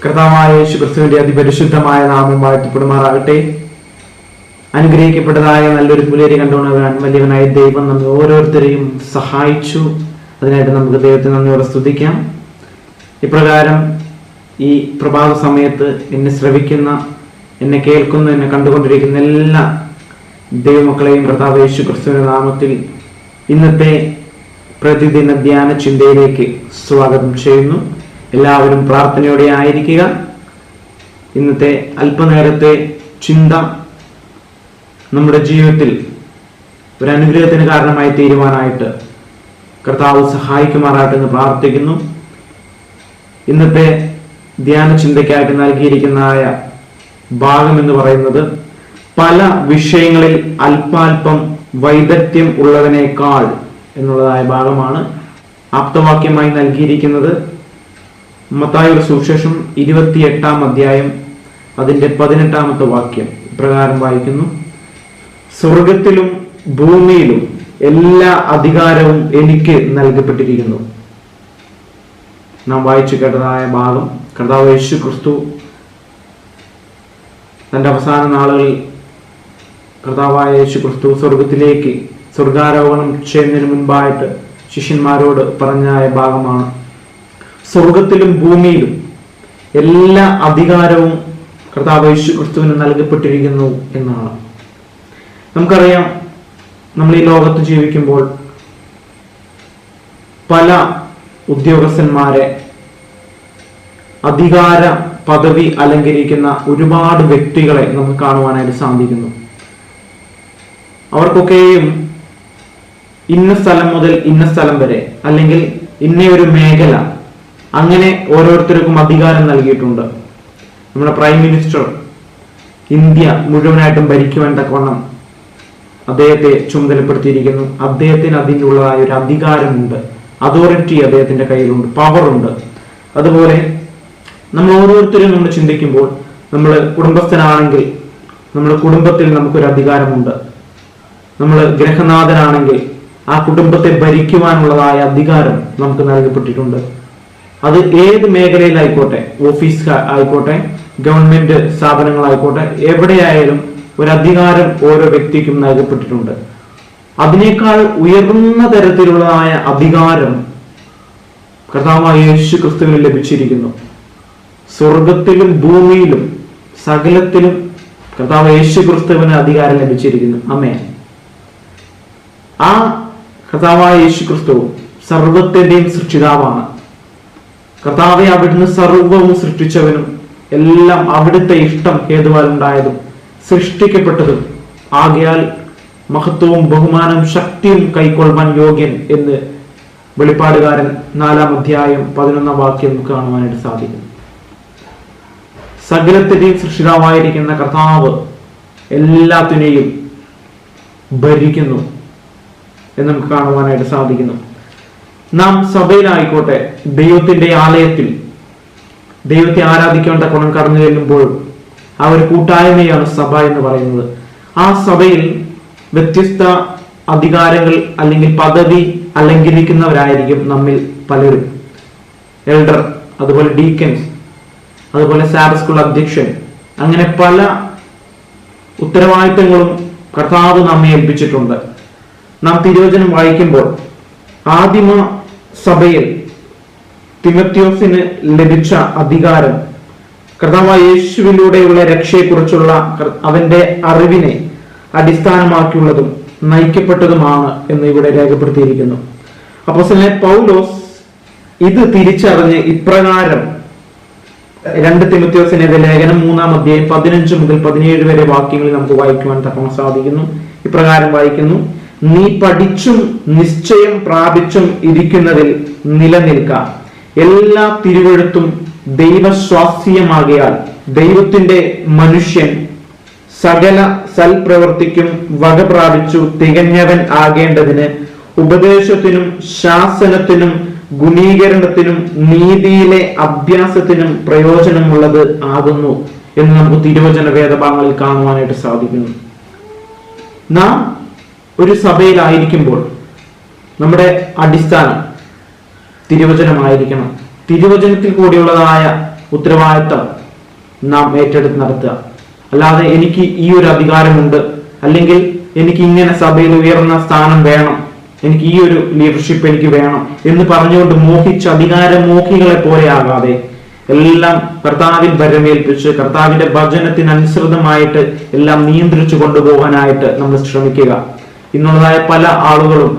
കർത്താവായ യേശു ക്രിസ്തുവിന്റെ അതിപരിശുദ്ധമായ നാമം വാഴ്ത്തപ്പെടുമാറാകട്ടെ. അനുഗ്രഹിക്കപ്പെട്ടതായ നല്ലൊരു പുലരി കണ്ടുകൊണ്ടുവരാൻ വലിയവനായ ദൈവം നമ്മെ ഓരോരുത്തരെയും സഹായിച്ചു. അതിനായിട്ട് നമുക്ക് ദൈവത്തെ നന്ദിയോടെ സ്തുതിക്കാം. ഇപ്രകാരം ഈ പ്രഭാത സമയത്ത് എന്നെ ശ്രവിക്കുന്ന, എന്നെ കേൾക്കുന്ന, എന്നെ കണ്ടുകൊണ്ടിരിക്കുന്ന എല്ലാ ദൈവമക്കളെയും കർത്താവ് യേശു ക്രിസ്തുവിന്റെ നാമത്തിൽ ഇന്നത്തെ പ്രതിദിന ധ്യാന ചിന്തയിലേക്ക് സ്വാഗതം ചെയ്യുന്നു. എല്ലാവരും പ്രാർത്ഥനയോടെ ആയിരിക്കുക. ഇന്നത്തെ അല്പനേരത്തെ ചിന്ത നമ്മുടെ ജീവിതത്തിൽ ഒരു അനുഗ്രഹത്തിന് കാരണമായി തീരുവാനായിട്ട് കർത്താവ് സഹായിക്കുമാറായിട്ട് എന്ന് പ്രാർത്ഥിക്കുന്നു. ഇന്നത്തെ ധ്യാന ചിന്തയ്ക്കായിട്ട് നൽകിയിരിക്കുന്നതായ ഭാഗം എന്ന് പറയുന്നത് പല വിഷയങ്ങളിൽ അല്പാൽപം വൈദഗ്ധ്യം ഉള്ളതിനേക്കാൾ എന്നുള്ളതായ ഭാഗമാണ്. ആപ്തവാക്യമായി നൽകിയിരിക്കുന്നത് മത്തായിയുടെ സുവിശേഷം 28-ാം അധ്യായം അതിന്റെ 18-ാമത്തെ വാക്യം ഇപ്രകാരം വായിക്കുന്നു: സ്വർഗത്തിലും ഭൂമിയിലും എല്ലാ അധികാരവും എനിക്ക് നൽകപ്പെട്ടിരിക്കുന്നു. നാം വായിച്ചു കേട്ടതായ ഭാഗം കർത്താവ് യേശു ക്രിസ്തു തന്റെ അവസാന നാളുകളിൽ കർത്താവായ യേശു ക്രിസ്തു സ്വർഗാരോഹണം ചെയ്യുന്നതിന് മുൻപായിട്ട് ശിഷ്യന്മാരോട് പറഞ്ഞായ ഭാഗമാണ്. സ്വർഗത്തിലും ഭൂമിയിലും എല്ലാ അധികാരവും കർത്താവ് യേശു ക്രിസ്തുവിന് നൽകപ്പെട്ടിരിക്കുന്നു എന്നാണ്. നമുക്കറിയാം, നമ്മൾ ഈ ലോകത്ത് ജീവിക്കുമ്പോൾ പല ഉദ്യോഗസ്ഥന്മാരെ, അധികാര പദവി അലങ്കരിക്കുന്ന ഒരുപാട് വ്യക്തികളെ നമുക്ക് കാണുവാനായിട്ട് സാധിക്കുന്നു. അവർക്കൊക്കെയും ഇന്ന സ്ഥലം മുതൽ ഇന്ന സ്ഥലം വരെ, അല്ലെങ്കിൽ ഇന്നയൊരു മേഖല, അങ്ങനെ ഓരോരുത്തർക്കും അധികാരം നൽകിയിട്ടുണ്ട്. നമ്മുടെ പ്രൈം മിനിസ്റ്റർ ഇന്ത്യ മുഴുവനായിട്ടും ഭരിക്കുവാൻ തക്കവണ്ണം അദ്ദേഹത്തെ ചുമതലപ്പെടുത്തിയിരിക്കുന്നു. അദ്ദേഹത്തിന് അതിനുള്ളതായ ഒരു അധികാരമുണ്ട്, അതോറിറ്റി അദ്ദേഹത്തിന്റെ കയ്യിലുണ്ട്, പവറുണ്ട്. അതുപോലെ നമ്മൾ ഓരോരുത്തരും നമ്മൾ ചിന്തിക്കുമ്പോൾ, നമ്മൾ കുടുംബസ്ഥനാണെങ്കിൽ നമ്മുടെ കുടുംബത്തിൽ നമുക്കൊരു അധികാരമുണ്ട്. നമ്മൾ ഗൃഹനാഥനാണെങ്കിൽ ആ കുടുംബത്തെ ഭരിക്കുവാനുള്ളതായ അധികാരം നമുക്ക് നൽകപ്പെട്ടിട്ടുണ്ട്. അത് ഏത് മേഖലയിലായിക്കോട്ടെ, ഓഫീസ് ആയിക്കോട്ടെ, ഗവൺമെന്റ് സ്ഥാപനങ്ങളായിക്കോട്ടെ, എവിടെയായാലും ഒരു അധികാരം ഓരോ വ്യക്തിക്കും നൽകപ്പെട്ടിട്ടുണ്ട്. അതിനേക്കാൾ ഉയർന്ന തരത്തിലുള്ളതായ അധികാരം കർത്താവായ യേശു ക്രിസ്തുവിന് ലഭിച്ചിരിക്കുന്നു. സ്വർഗത്തിലും ഭൂമിയിലും സകലത്തിലും കർത്താവ് യേശു ക്രിസ്തുവിന് അധികാരം ലഭിച്ചിരിക്കുന്നു. ആമേൻ. ആ കർത്താവായ യേശു ക്രിസ്തു സർവത്തിന്റെയും സൃഷ്ടിതാവാണ്. കർത്താവെ അവിടുന്ന് സർവവും സൃഷ്ടിച്ചവനും എല്ലാം അവിടുത്തെ ഇഷ്ടം ഹേതുവാൽ ഉണ്ടായതും സൃഷ്ടിക്കപ്പെട്ടതും ആകയാൽ മഹത്വവും ബഹുമാനവും ശക്തിയും കൈക്കൊള്ളുവാൻ യോഗ്യൻ എന്ന് വെളിപ്പാടുകാരൻ 4-ാം അധ്യായം 11-ാം വാക്യം നമുക്ക് കാണുവാനായിട്ട് സാധിക്കും. സകലത്തിന്റെയും സൃഷ്ടിതാവായിരിക്കുന്ന കർത്താവ് എല്ലാത്തിനെയും ഭരിക്കുന്നു എന്ന് നമുക്ക് കാണുവാനായിട്ട് സാധിക്കുന്നു. നാം സഭയിലായിക്കോട്ടെ, ദൈവത്തിന്റെ ആലയത്തിൽ ദൈവത്തെ ആരാധിക്കേണ്ട ഗുണം കടന്നു ചെല്ലുമ്പോഴും ആ ഒരു കൂട്ടായ്മയാണ് സഭ എന്ന് പറയുന്നത്. ആ സഭയിൽ വ്യത്യസ്ത അധികാരങ്ങൾ അല്ലെങ്കിൽ പദവി അലങ്കരിക്കുന്നവരായിരിക്കും നമ്മിൽ പലരും. എൽഡർ, അതുപോലെ ഡീക്കൻസ്, അതുപോലെ സാബത്ത് സ്കൂൾ അധ്യക്ഷൻ, അങ്ങനെ പല ഉത്തരവാദിത്തങ്ങളും കർത്താവ് നമ്മെ ഏൽപ്പിച്ചിട്ടുണ്ട്. നാം തിരുവചനം വായിക്കുമ്പോൾ ആദിമ സഭയിൽ തിമോത്തിയോസിന് ലഭിച്ച അധികാരം കർത്താവായ യേശുവിലൂടെയുള്ള രക്ഷയെക്കുറിച്ചുള്ള അവന്റെ അറിവിനെ അടിസ്ഥാനമാക്കിയുള്ളതും നയിക്കപ്പെട്ടതുമാണ് എന്ന് ഇവിടെ രേഖപ്പെടുത്തിയിരിക്കുന്നു. അപ്പോസ്തലനായ പൗലോസ് ഇത് തിരിച്ചറിഞ്ഞ് ഇപ്രകാരം 2 തിമോത്തിയോസിന്റെ ലേഖനം 3-ാം അധ്യായം 15 മുതൽ 17 വരെ വാക്യങ്ങളിൽ നമുക്ക് വായിക്കുവാൻ തക്കം സാധിക്കുന്നു. ഇപ്രകാരം വായിക്കുന്നു: നീ പഠിച്ചും നിശ്ചയം പ്രാപിച്ചും ഇരിക്കുന്നതിൽ നിലനിൽക്കാം. എല്ലാ തിരുവെഴുത്തും ദൈവശ്വാസ്യമാകയാൽ ദൈവത്തിന്റെ മനുഷ്യൻ സകല സൽപ്രവൃത്തിക്കും വക പ്രാപിച്ചു തികഞ്ഞവൻ ആകേണ്ടതിന് ഉപദേശത്തിനും ശാസനത്തിനും ഗുണീകരണത്തിനും നീതിയിലെ അഭ്യാസത്തിനും പ്രയോജനമുള്ളത് ആകുന്നു എന്ന് നമുക്ക് തിരുവചന വേദഭാഗങ്ങളിൽ കാണുവാനായിട്ട് സാധിക്കുന്നു. നാം ഒരു സഭയിലായിരിക്കുമ്പോൾ നമ്മുടെ അടിസ്ഥാനം തിരുവചനമായിരിക്കണം. തിരുവചനത്തിൽ കൂടിയുള്ളതായ ഉത്തരവാദിത്തം നാം ഏറ്റെടുത്ത് നടത്തുക. അല്ലാതെ എനിക്ക് ഈ ഒരു അധികാരമുണ്ട്, അല്ലെങ്കിൽ എനിക്ക് ഇങ്ങനെ സഭയിൽ ഉയർന്ന സ്ഥാനം വേണം, എനിക്ക് ഈ ഒരു ലീഡർഷിപ്പ് എനിക്ക് വേണം എന്ന് പറഞ്ഞുകൊണ്ട് മോഹിച്ച് അധികാരമോഹികളെ പോലെ ആകാതെ എല്ലാം കർത്താവിൽ ഭരമേൽപ്പിച്ച് കർത്താവിന്റെ വചനത്തിനനുസൃതമായിട്ട് എല്ലാം നിയന്ത്രിച്ചു കൊണ്ടുപോകാനായിട്ട് നമ്മൾ ശ്രമിക്കുക. ഇന്നുള്ളതായ പല ആളുകളും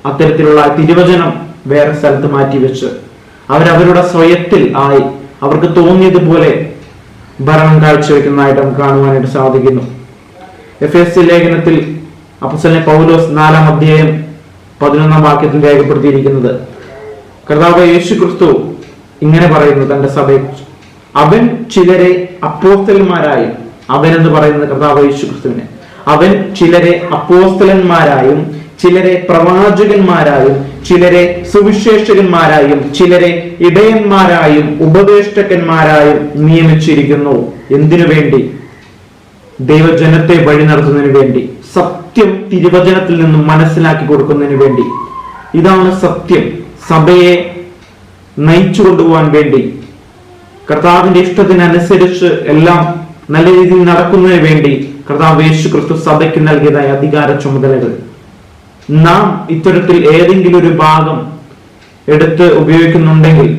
അത്തരത്തിലുള്ള തിരുവചനം വേറെ സ്ഥലത്ത് മാറ്റിവെച്ച് അവരവരുടെ സ്വയത്തിൽ ആയി അവർക്ക് തോന്നിയതുപോലെ ഭരണം കാഴ്ചവെക്കുന്നതായിട്ട് നമുക്ക് കാണുവാനായിട്ട് സാധിക്കുന്നു. എഫേസ്യ ലേഖനത്തിൽ അപ്പോസ്തലൻ പൗലോസ് 4-ാം അധ്യായം 11-ാം വാക്യത്തിൽ രേഖപ്പെടുത്തിയിരിക്കുന്നത് കർത്താവ് യേശു ക്രിസ്തു ഇങ്ങനെ പറയുന്നു തന്റെ സഭയെ, അവൻ ചിലരെ അപ്പോസ്തലന്മാരായും, അവൻ എന്ന് പറയുന്നത് കർത്താവ് യേശു ക്രിസ്തുവിനെ, അവൻ ചിലരെ അപ്പോസ്തലന്മാരായും ചിലരെ പ്രവാചകന്മാരായും ചിലരെ സുവിശേഷകന്മാരായും ചിലരെ ഇടയന്മാരായും ഉപദേഷ്ടകന്മാരായും നിയമിച്ചിരിക്കുന്നു. എന്തിനു വേണ്ടി? ദൈവജനത്തെ വഴി നടത്തുന്നതിന് വേണ്ടി, സത്യം തിരുവചനത്തിൽ നിന്നും മനസ്സിലാക്കി കൊടുക്കുന്നതിന് വേണ്ടി. ഇതാണ് സത്യം. സഭയെ നയിച്ചു കൊണ്ടുപോകാൻ വേണ്ടി, കർത്താവിന്റെ ഇഷ്ടത്തിനനുസരിച്ച് എല്ലാം നല്ല രീതിയിൽ നടക്കുന്നതിന് വേണ്ടി കർത്താവ് യേശു ക്രിസ്തു സഭയ്ക്ക് നൽകിയതായ അധികാര ചുമതലകൾ. നാം ഇത്തരത്തിൽ ഏതെങ്കിലും ഒരു ഭാഗം എടുത്ത് ഉപയോഗിക്കുന്നുണ്ടെങ്കിൽ,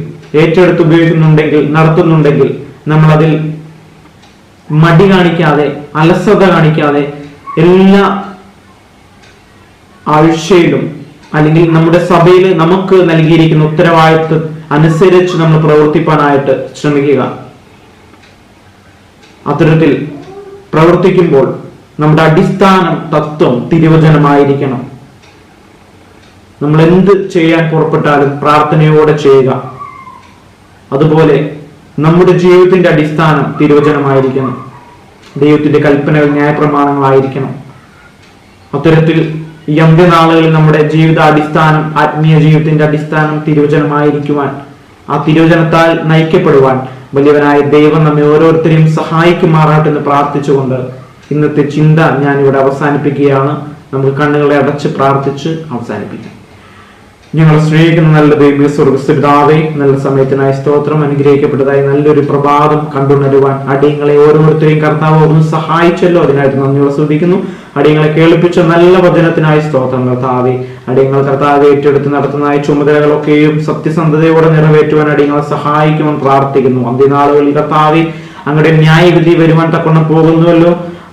ഏറ്റെടുത്ത് ഉപയോഗിക്കുന്നുണ്ടെങ്കിൽ, നടത്തുന്നുണ്ടെങ്കിൽ, നമ്മൾ അതിൽ മടി കാണിക്കാതെ, അലസത കാണിക്കാതെ എല്ലാ ആഴ്ചയിലും അല്ലെങ്കിൽ നമ്മുടെ സഭയിൽ നമുക്ക് നൽകിയിരിക്കുന്ന ഉത്തരവാദിത്വം അനുസരിച്ച് നമ്മൾ പ്രവർത്തിപ്പാനായിട്ട് ശ്രമിക്കുക. അത്തരത്തിൽ പ്രവർത്തിക്കുമ്പോൾ നമ്മുടെ അടിസ്ഥാനം തത്വം തിരുവചനമായിരിക്കണം. നമ്മൾ എന്ത് ചെയ്യാൻ പുറപ്പെട്ടാലും പ്രാർത്ഥനയോടെ ചെയ്യുക. അതുപോലെ നമ്മുടെ ജീവിതത്തിന്റെ അടിസ്ഥാനം തിരുവചനമായിരിക്കണം. ദൈവത്തിന്റെ കൽപ്പനകൾ ന്യായപ്രമാണങ്ങളായിരിക്കണം. അത്തരത്തിൽ ഈ അന്ത്യനാളുകളിൽ നമ്മുടെ ജീവിതാടിസ്ഥാനം, ആത്മീയ ജീവിതത്തിന്റെ അടിസ്ഥാനം തിരുവചനമായിരിക്കുവാൻ, ആ തിരുവചനത്താൽ നയിക്കപ്പെടുവാൻ വലിയവനായ ദൈവം നമ്മെ ഓരോരുത്തരെയും സഹായിക്കുമാറാട്ടെന്ന് പ്രാർത്ഥിച്ചുകൊണ്ട് ഇന്നത്തെ ചിന്ത ഞാൻ ഇവിടെ അവസാനിപ്പിക്കുകയാണ്. നമുക്ക് കണ്ണുകളെ അടച്ച് പ്രാർത്ഥിച്ച് അവസാനിപ്പിക്കാം. ഞങ്ങളെ സ്നേഹിക്കുന്ന നല്ല ദൈവമേ, സ്വർഗ്ഗസ്ഥപിതാവേ, നല്ല സമയത്തിനായി സ്തോത്രം. അനുഗ്രഹിക്കപ്പെട്ടതായി നല്ലൊരു പ്രഭാതം കണ്ടുണരുവാൻ അടിയങ്ങളെ ഓരോരുത്തരെയും കർത്താവ് ഒന്ന് സഹായിച്ചല്ലോ, അതിനായിട്ട് നന്ദിയോടെ സ്തുതിക്കുന്നു. അടിയങ്ങളെ കേൾപ്പിച്ച നല്ല വചനത്തിനായി സ്തോത്രം കർത്താവേ. അടിയങ്ങൾ കർത്താവെ ഏറ്റെടുത്ത് നടത്തുന്നതായ ചുമതലകളൊക്കെയും സത്യസന്ധതയോടെ നിറവേറ്റുവാൻ അടിയങ്ങളെ സഹായിക്കുമെന്ന് പ്രാർത്ഥിക്കുന്നു. അന്ത്യനാളുകളിൽ കർത്താവെ അങ്ങയുടെ ന്യായവിധി വരുവാൻ തക്കൊണ്ട് പോകുന്നുവല്ലോ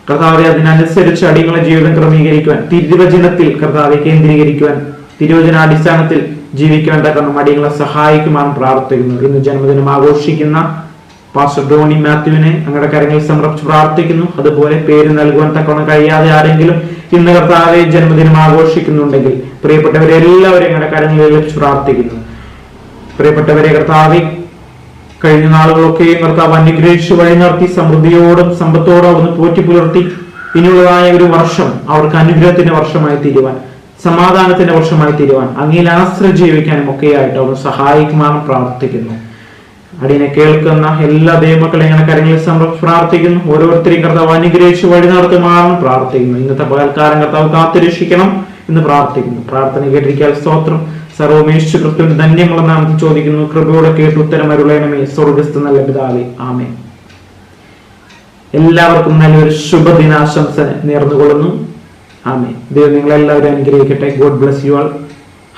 കർത്താവെ, അതിനനുസരിച്ച് അടിയങ്ങളെ ജീവിതം ക്രമീകരിക്കുവാൻ, തിരുവചനത്തിൽ കർത്താവെ കേന്ദ്രീകരിക്കുവാൻ, തിരുവചനാടിസ്ഥാനത്തിൽ ജീവിക്കാൻ തക്കണം അടിയങ്ങളെ സഹായിക്കുവാൻ പ്രാർത്ഥിക്കുന്നു. ഇന്ന് ജന്മദിനം ആഘോഷിക്കുന്ന പാസ്റ്റർ ഡോണി മാത്യുവിനെ അങ്ങയുടെ കരങ്ങളിൽ സമർപ്പിച്ച് പ്രാർത്ഥിക്കുന്നു. അതുപോലെ പേര് നൽകുവാൻ തക്കണം കഴിയാതെ ആരെങ്കിലും ഇന്ന് കർത്താവെ ജന്മദിനം ആഘോഷിക്കുന്നുണ്ടെങ്കിൽ പ്രിയപ്പെട്ടവരെ എല്ലാവരെയും അങ്ങയുടെ കരങ്ങളിൽ വെച്ച് പ്രാർത്ഥിക്കുന്നു. പ്രിയപ്പെട്ടവരെ കർത്താവെ, കഴിഞ്ഞ നാളുകളൊക്കെയും കർത്താവ് അനുഗ്രഹിച്ച് വഴി നടത്തി സമൃദ്ധിയോടും സമ്പത്തോടും ഒന്ന് പോറ്റി പുലർത്തി ഇനിയുള്ളതായ ഒരു വർഷം അവർക്ക് അനുഗ്രഹത്തിന്റെ വർഷമായി തീരുവാൻ, സമാധാനത്തിന്റെ വർഷമായി തീരുവാൻ, അങ്ങയിൽ ആശ്രയം ജീവിക്കാനും ഒക്കെയായിട്ട് അവർ സഹായിക്കുവാനും പ്രാർത്ഥിക്കുന്നു. അടിയനെ കേൾക്കുന്ന എല്ലാ ദൈവമക്കളെ ഞങ്ങളുടെ കരങ്ങളിൽ സമർപ്പിച്ച് പ്രാർത്ഥിക്കുന്നു. ഓരോരുത്തരെയും കർത്താവ് അനുഗ്രഹിച്ച് വഴി നടത്തുമാണെന്ന് പ്രാർത്ഥിക്കുന്നു. ഇന്നത്തെ പകൽക്കാലം കർത്താവ് കാത്തുരക്ഷിക്കണം എന്ന് പ്രാർത്ഥിക്കുന്നു. പ്രാർത്ഥന കേട്ടിരിക്കാൻ സ്തോത്രം. സർവ്വം യേശു ക്രിസ്തുവിന്റെ ധന്യമുള്ള നാമത്തിൽ ചോദിക്കുന്നു. കൃപയോടെ കേട്ട് ഉത്തരം അരുളണമേ, സ്വർഗ്ഗസ്ഥ നല്ല പിതാവേ, ആമേൻ. എല്ലാവർക്കും നല്ലൊരു ശുഭദിനാശംസ നേർന്നുകൊള്ളുന്നു. ആമേൻ. ദൈവം നിങ്ങളെല്ലാവരും അനുഗ്രഹിക്കട്ടെ. God bless you all.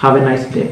Have A nice day.